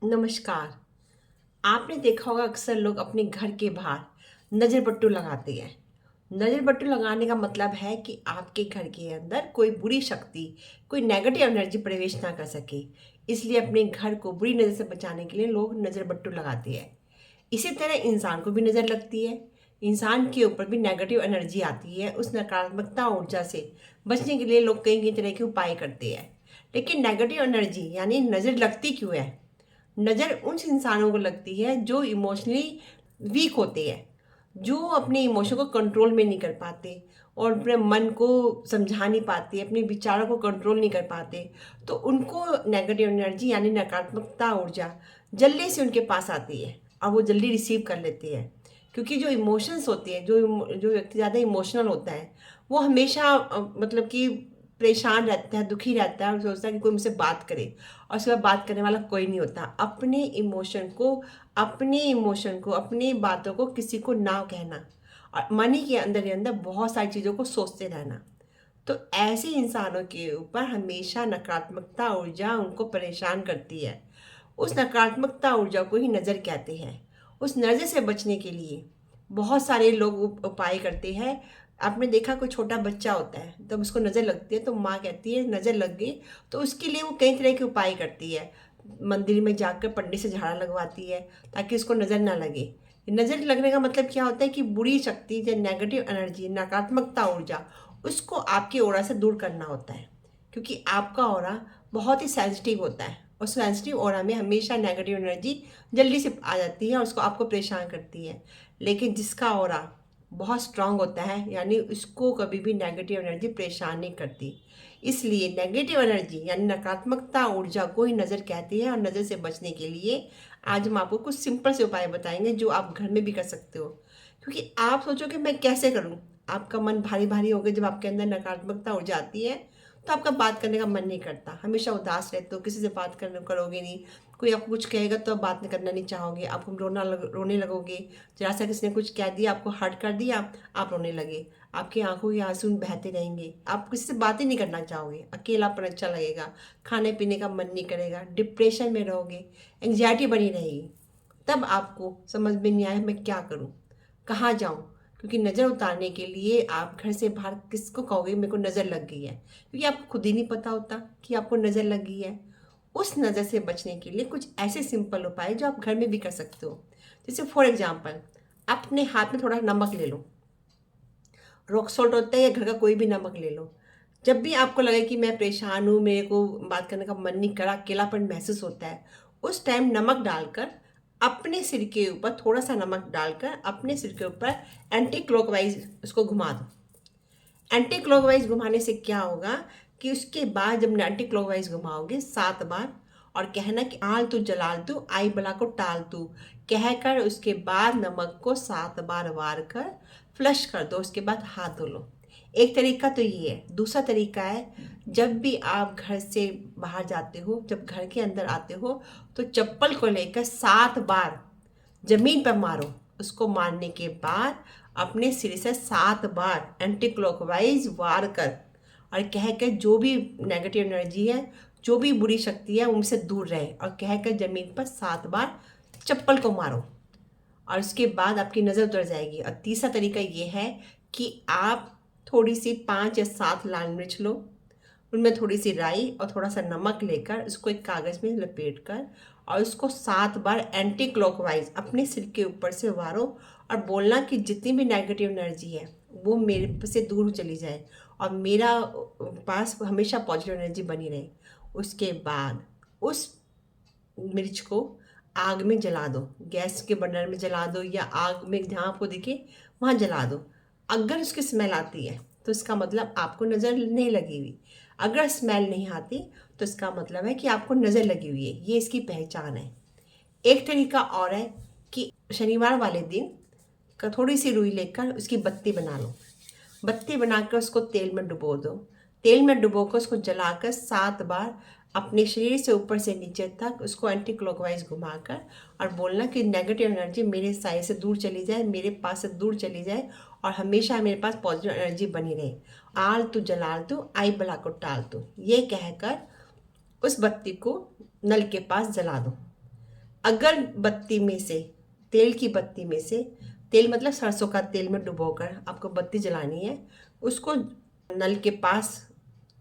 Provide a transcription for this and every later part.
नमस्कार। आपने देखा होगा अक्सर लोग अपने घर के बाहर नज़र बट्टू लगाते हैं। नज़र बट्टू लगाने का मतलब है कि आपके घर के अंदर कोई बुरी शक्ति, कोई नेगेटिव एनर्जी प्रवेश ना कर सके। इसलिए अपने घर को बुरी नज़र से बचाने के लिए लोग नज़र बट्टू लगाते हैं। इसी तरह इंसान को भी नज़र लगती है। इंसान के ऊपर भी नेगेटिव एनर्जी आती है। उस नकारात्मकता ऊर्जा से बचने के लिए लोग कई कई तरह के उपाय करते हैं। लेकिन नेगेटिव एनर्जी यानी नज़र लगती क्यों है? नज़र उन इंसानों को लगती है जो इमोशनली वीक होते हैं, जो अपने इमोशन को कंट्रोल में नहीं कर पाते और अपने मन को समझा नहीं पाते, अपने विचारों को कंट्रोल नहीं कर पाते। तो उनको नेगेटिव एनर्जी यानी नकारात्मकता ऊर्जा जल्दी से उनके पास आती है और वो जल्दी रिसीव कर लेते हैं। क्योंकि जो इमोशंस होते हैं, जो व्यक्ति ज़्यादा इमोशनल होता है, वो हमेशा मतलब कि परेशान रहता है, दुखी रहता है और सोचता है कि कोई मुझसे बात करे, और उसके बाद बात करने वाला कोई नहीं होता। अपनी बातों को किसी को ना कहना और मन ही के अंदर बहुत सारी चीज़ों को सोचते रहना। तो ऐसे इंसानों के ऊपर हमेशा नकारात्मकता ऊर्जा उनको परेशान करती है। उस नकारात्मकता ऊर्जा को ही नज़र कहते हैं। उस नज़र से बचने के लिए बहुत सारे लोग उपाय करते हैं। आपने देखा कोई छोटा बच्चा होता है, तब उसको नज़र लगती है तो माँ कहती है नज़र लग गई, तो उसके लिए वो कई तरह के उपाय करती है। मंदिर में जाकर पंडित से झाड़ा लगवाती है ताकि उसको नज़र ना लगे। नज़र लगने का मतलब क्या होता है कि बुरी शक्ति या नेगेटिव एनर्जी, नकारात्मकता ऊर्जा, उसको आपके ऑरा से दूर करना होता है। क्योंकि आपका ऑरा बहुत ही सेंसिटिव होता है और सेंसिटिव ऑरा में हमेशा नेगेटिव एनर्जी जल्दी से आ जाती है और उसको आपको परेशान करती है। लेकिन जिसका ऑरा बहुत स्ट्रांग होता है यानी उसको कभी भी नेगेटिव एनर्जी परेशान नहीं करती। इसलिए नेगेटिव एनर्जी यानी नकारात्मकता ऊर्जा को ही नज़र कहती है। और नज़र से बचने के लिए आज हम आपको कुछ सिंपल से उपाय बताएंगे जो आप घर में भी कर सकते हो। क्योंकि आप सोचो कि मैं कैसे करूं, आपका मन भारी भारी हो गया। जब आपके अंदर नकारात्मकता ऊर्जा आती है तो आपका बात करने का मन नहीं करता, हमेशा उदास रहते हो, किसी से बात करने करोगे नहीं। कोई आपको कुछ कहेगा तो आप बात नहीं करना नहीं चाहोगे, आपको रोने लगोगे। जरा सा किसी ने कुछ कह दिया, आपको हर्ट कर दिया, आप रोने लगे। आपकी आंखों के आंसू बहते रहेंगे, आप किसी से बात ही नहीं करना चाहोगे, अकेलापन अच्छा लगेगा, खाने पीने का मन नहीं करेगा, डिप्रेशन में रहोगे, एंग्जाइटी बनी रहेगी। तब आपको समझ में नहीं आया मैं क्या करूं, कहाँ जाऊं। क्योंकि नज़र उतारने के लिए आप घर से बाहर किसको कहोगे मेरे को नज़र लग गई है, क्योंकि आपको खुद ही नहीं पता होता कि आपको नज़र लग गई है। उस नज़र से बचने के लिए कुछ ऐसे सिंपल उपाय जो आप घर में भी कर सकते हो। जैसे फॉर एग्जांपल, आप अपने हाथ में थोड़ा नमक ले लो, रॉक सॉल्ट होता है या घर का कोई भी नमक ले लो। जब भी आपको लगे कि मैं परेशान हूँ, मेरे को बात करने का मन नहीं करा, अकेलापन महसूस होता है, उस टाइम नमक डालकर अपने सिर के ऊपर, थोड़ा सा नमक डालकर अपने सिर के ऊपर एंटी क्लॉकवाइज उसको घुमा दो। एंटी क्लॉकवाइज घुमाने से क्या होगा कि उसके बाद जब एंटी क्लॉकवाइज घुमाओगे 7 बार, और कहना कि आल तू जलाल तू आई बला को टाल तू, कहकर उसके बाद नमक को 7 बार वार कर फ्लश कर दो। उसके बाद हाथ धो लो। एक तरीका तो ये है। दूसरा तरीका है, जब भी आप घर से बाहर जाते हो, जब घर के अंदर आते हो, तो चप्पल को लेकर 7 बार जमीन पर मारो। उसको मारने के बाद अपने सिर से 7 बार एंटी क्लॉकवाइज वार कर और कह कर जो भी नेगेटिव एनर्जी है, जो भी बुरी शक्ति है, उनसे दूर रहे, और कह कर जमीन पर 7 बार चप्पल को मारो और उसके बाद आपकी नज़र उतर जाएगी। और तीसरा तरीका ये है कि आप थोड़ी सी 5 या 7 लाल मिर्च लो, उनमें थोड़ी सी राई और थोड़ा सा नमक लेकर उसको एक कागज़ में लपेट कर और उसको 7 बार एंटी क्लॉकवाइज अपने सिर के ऊपर से वारो, और बोलना कि जितनी भी नेगेटिव एनर्जी है वो मेरे से दूर चली जाए और मेरा पास हमेशा पॉजिटिव एनर्जी बनी रहे। उसके बाद उस मिर्च को आग में जला दो, गैस के बर्नर में जला दो या आग में जहाँ आपको दिखे वहाँ जला दो। अगर उसकी स्मेल आती है तो इसका मतलब आपको नज़र नहीं लगी हुई। अगर स्मेल नहीं आती तो इसका मतलब है कि आपको नज़र लगी हुई है। ये इसकी पहचान है। एक तरीका और है कि शनिवार वाले दिन का थोड़ी सी रुई लेकर उसकी बत्ती बना लो। बत्ती बनाकर उसको तेल में डुबो दो। तेल में डुबोकर उसको जलाकर 7 बार अपने शरीर से ऊपर से नीचे तक उसको एंटी क्लॉकवाइज घुमाकर और बोलना कि नेगेटिव एनर्जी मेरे साइड से दूर चली जाए, मेरे पास से दूर चली जाए और हमेशा मेरे पास पॉजिटिव एनर्जी बनी रहे। आल तू जलाल तू आई बला को टाल तू, ये कहकर उस बत्ती को नल के पास जला दो। अगरबत्ती में से, तेल की बत्ती में से, तेल मतलब सरसों का तेल में डुबोकर आपको बत्ती जलानी है। उसको नल के पास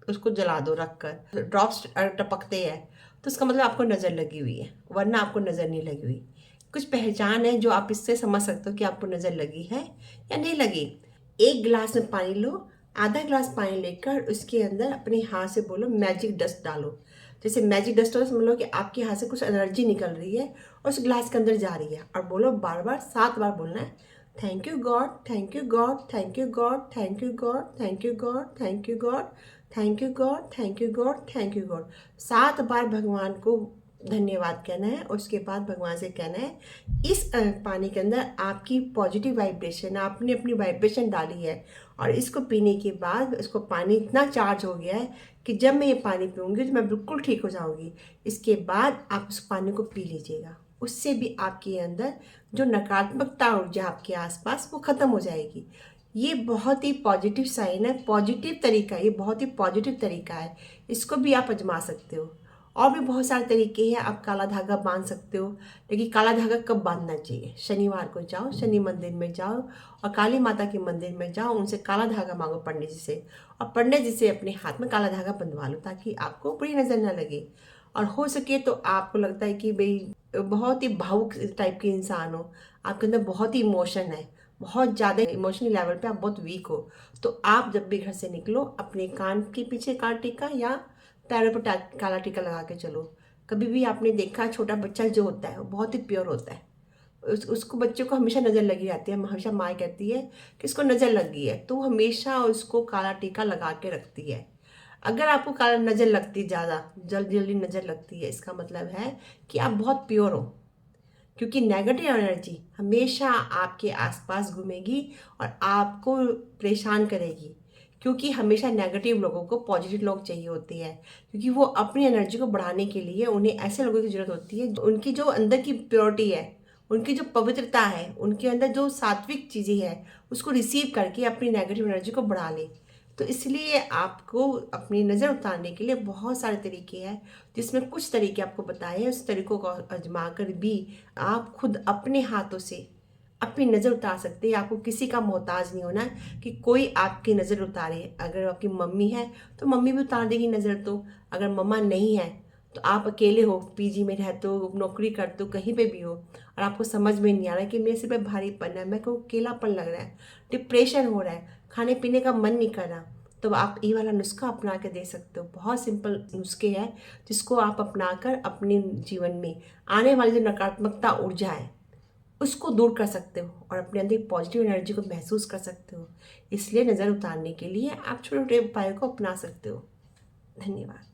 उसको जला दो रख कर, ड्रॉप्स टपकते हैं तो उसका मतलब आपको नज़र लगी हुई है, वरना आपको नज़र नहीं लगी हुई। कुछ पहचान है जो आप इससे समझ सकते हो कि आपको नज़र लगी है या नहीं लगी। एक गिलास में पानी लो, आधा गिलास पानी लेकर उसके अंदर अपने हाथ से बोलो मैजिक डस्ट डालो। जैसे मैजिक डस्ट हो समझ लो कि आपके हाथ से कुछ एनर्जी निकल रही है और उस गिलास के अंदर जा रही है, और बोलो बार बार 7 बार बोलना है, thank you God, thank you God, thank you God, thank you God, thank you God, thank you God, thank you God, thank you God, thank you God. 7 बार भगवान को धन्यवाद कहना है। उसके बाद भगवान से कहना है, इस पानी के अंदर आपकी पॉजिटिव वाइब्रेशन, आपने अपनी वाइब्रेशन डाली है, और इसको पीने के बाद इसको पानी इतना चार्ज हो गया है कि जब मैं ये पानी पीऊँगी तो मैं बिल्कुल ठीक हो जाऊँगी। इसके बाद आप उस पानी को पी लीजिएगा, उससे भी आपके अंदर जो नकारात्मकता ऊर्जा आपके आसपास वो ख़त्म हो जाएगी। ये बहुत ही पॉजिटिव साइन है, पॉजिटिव तरीका है, ये बहुत ही पॉजिटिव तरीका है। इसको भी आप आजमा सकते हो। और भी बहुत सारे तरीके हैं, आप काला धागा बांध सकते हो। लेकिन काला धागा कब बांधना चाहिए? शनिवार को जाओ, शनि मंदिर में जाओ और काली माता के मंदिर में जाओ, उनसे काला धागा मांगो पंडित जी से, और पंडित जी से अपने हाथ में काला धागा बंधवा लो ताकि आपको बुरी नज़र ना लगे। और हो सके तो आपको लगता है कि भाई बहुत ही भावुक टाइप के इंसान हो, आपके अंदर बहुत ही इमोशन है, बहुत ज़्यादा इमोशनल लेवल पे आप बहुत वीक हो, तो आप जब भी घर से निकलो अपने कान के पीछे काला टीका या पैरों पर काला टीका लगा के चलो। कभी भी आपने देखा छोटा बच्चा जो होता है वो बहुत ही प्योर होता है, उसको बच्चे को हमेशा नज़र लगी रहती है, हमेशा माँ कहती है कि इसको नज़र लगी है, तो वो हमेशा उसको काला टीका लगा के रखती है। अगर आपको काला नज़र लगती, ज़्यादा जल्दी जल्दी नज़र लगती है, इसका मतलब है कि आप बहुत प्योर हो, क्योंकि नेगेटिव एनर्जी हमेशा आपके आसपास घूमेगी और आपको परेशान करेगी। क्योंकि हमेशा नेगेटिव लोगों को पॉजिटिव लोग चाहिए होते हैं, क्योंकि वो अपनी एनर्जी को बढ़ाने के लिए उन्हें ऐसे लोगों की ज़रूरत होती है, उनकी जो अंदर की प्योरिटी है, उनकी जो पवित्रता है, उनके अंदर जो सात्विक चीज़ें हैं उसको रिसीव करके अपनी नेगेटिव एनर्जी को बढ़ा ले। तो इसलिए आपको अपनी नज़र उतारने के लिए बहुत सारे तरीके हैं, जिसमें कुछ तरीके आपको बताए हैं। उस तरीकों को आजमा कर भी आप खुद अपने हाथों से अपनी नज़र उतार सकते हैं। आपको किसी का मोहताज नहीं होना कि कोई आपकी नज़र उतारे। अगर आपकी मम्मी है तो मम्मी भी उतार देगी नज़र, तो अगर मम्मा नहीं है तो आप अकेले हो, पीजी में रहते हो, नौकरी करते हो, कहीं पे भी हो, और आपको समझ में नहीं आ रहा है कि मेरे सिर पे भारीपन है, मेरे को अकेलापन लग रहा है, डिप्रेशन हो रहा है, खाने पीने का मन नहीं कर रहा, तो आप ये वाला नुस्खा अपना के दे सकते हो। बहुत सिंपल नुस्खे हैं जिसको आप अपनाकर अपने जीवन में आने वाली जो नकारात्मकता ऊर्जा है उसको दूर कर सकते हो और अपने अंदर पॉजिटिव एनर्जी को महसूस कर सकते हो। इसलिए नज़र उतारने के लिए आप छोटे छोटे उपायों को अपना सकते हो। धन्यवाद।